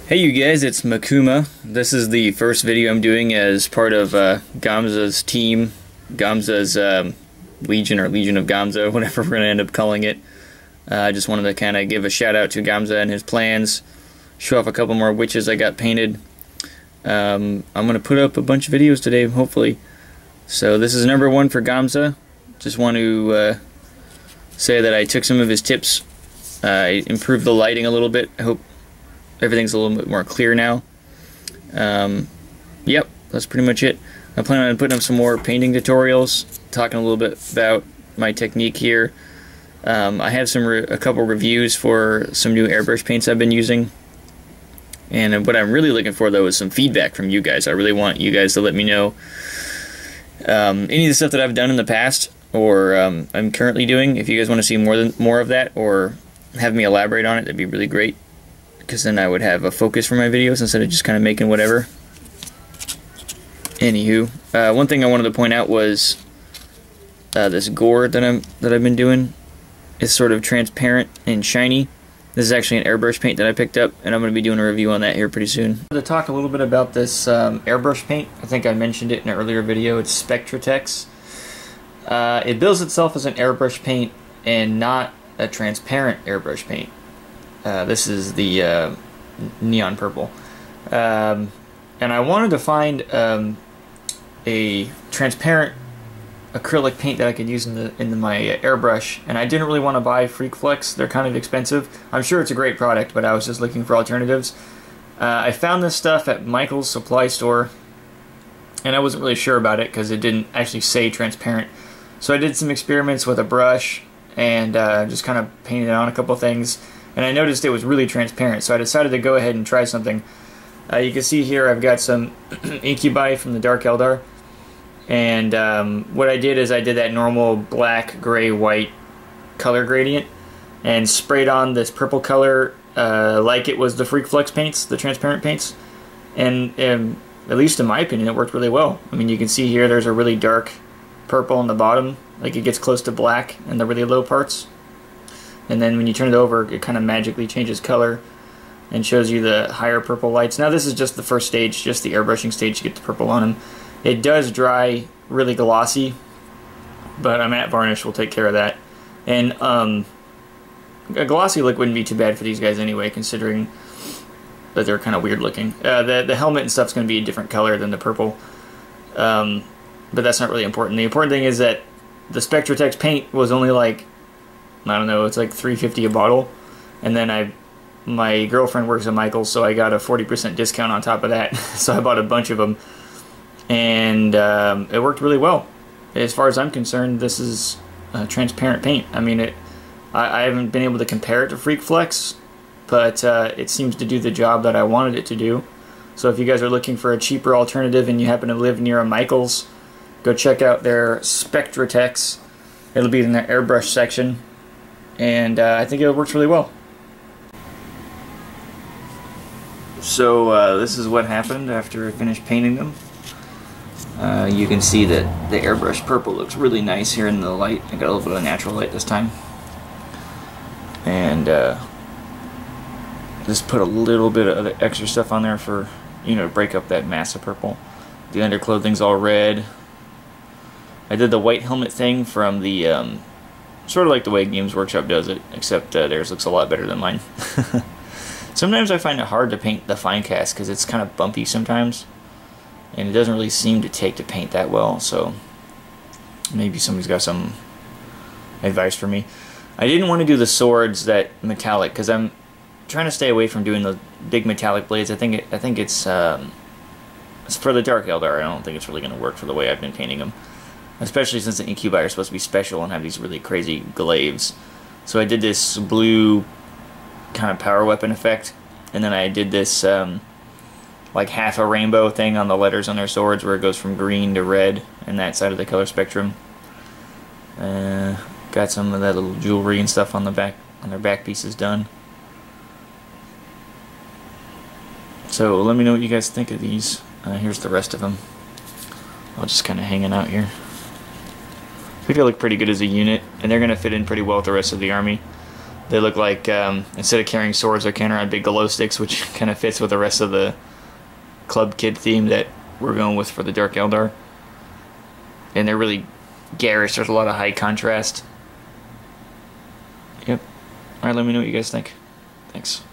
Hey you guys, it's Makuma. This is the first video I'm doing as part of Gamza's team, Gamza's Legion or Legion of Gamza, whatever we're going to end up calling it. I just wanted to kind of give a shout out to Gamza and his plans, show off a couple more witches I got painted. I'm going to put up a bunch of videos today, hopefully. So this is number one for Gamza. Just want to say that I took some of his tips. I improved the lighting a little bit. I hope everything's a little bit more clear now. Yep, that's pretty much it. I plan on putting up some more painting tutorials, talking a little bit about my technique here. I have a couple reviews for some new airbrush paints I've been using. And what I'm really looking for, though, is some feedback from you guys. I really want you guys to let me know any of the stuff that I've done in the past or I'm currently doing. If you guys want to see more of that or have me elaborate on it, that'd be really great, because then I would have a focus for my videos instead of just kind of making whatever. Anywho, one thing I wanted to point out was this gore that I've been doing is sort of transparent and shiny. This is actually an airbrush paint that I picked up, and I'm going to be doing a review on that here pretty soon. To talk a little bit about this airbrush paint, I think I mentioned it in an earlier video. It's Spectratex. It bills itself as an airbrush paint and not a transparent airbrush paint. This is the neon purple. And I wanted to find a transparent acrylic paint that I could use in my airbrush, and I didn't really want to buy Freak Flex. They're kind of expensive. I'm sure it's a great product, but I was just looking for alternatives. I found this stuff at Michael's supply store, and I wasn't really sure about it because it didn't actually say transparent. So I did some experiments with a brush and just kind of painted on a couple things, and I noticed it was really transparent, so I decided to go ahead and try something. You can see here I've got some Incubi from the Dark Eldar, and what I did is I did that normal black, gray, white color gradient and sprayed on this purple color like it was the Freak Flex paints, the transparent paints, and at least in my opinion it worked really well. I mean, you can see here there's a really dark purple on the bottom, like it gets close to black in the really low parts, and then when you turn it over it kind of magically changes color and shows you the higher purple lights. Now this is just the first stage, just the airbrushing stage to get the purple on them. It does dry really glossy, but a matte varnish will take care of that. And a glossy look wouldn't be too bad for these guys anyway, considering that they're kind of weird looking. The helmet and stuff's going to be a different color than the purple, but that's not really important. The important thing is that the Spectratex paint was only like, I don't know, it's like $3.50 a bottle, and then my girlfriend works at Michael's, so I got a 40% discount on top of that. So I bought a bunch of them, and it worked really well. As far as I'm concerned, this is transparent paint. I mean, I haven't been able to compare it to Freak Flex, but it seems to do the job that I wanted it to do. So if you guys are looking for a cheaper alternative and you happen to live near a Michael's, go check out their Spectratex. It'll be in their airbrush section, and I think it works really well. So this is what happened after I finished painting them. You can see that the airbrush purple looks really nice here in the light. I got a little bit of natural light this time. And just put a little bit of the extra stuff on there for, you know, to break up that mass of purple. The underclothing's all red. I did the white helmet thing from the, sort of like the way Games Workshop does it, except theirs looks a lot better than mine. Sometimes I find it hard to paint the fine cast because it's kind of bumpy sometimes, and it doesn't really seem to take to paint that well, so maybe somebody's got some advice for me. I didn't want to do the swords that metallic because I'm trying to stay away from doing the big metallic blades. I think it's for the Dark Eldar. I don't think it's really going to work for the way I've been painting them, especially since the Incubi are supposed to be special and have these really crazy glaives. So I did this blue kind of power weapon effect, and then I did this like half a rainbow thing on the letters on their swords where it goes from green to red and that side of the color spectrum. Got some of that little jewelry and stuff on the back, on their back pieces done. So let me know what you guys think of these. Here's the rest of them. I'll just kind of hanging out here. I think they look pretty good as a unit, and they're going to fit in pretty well with the rest of the army. They look like, instead of carrying swords, they're carrying around big glow sticks, which kind of fits with the rest of the Club Kid theme that we're going with for the Dark Eldar. And they're really garish. There's a lot of high contrast. Yep. Alright, let me know what you guys think. Thanks.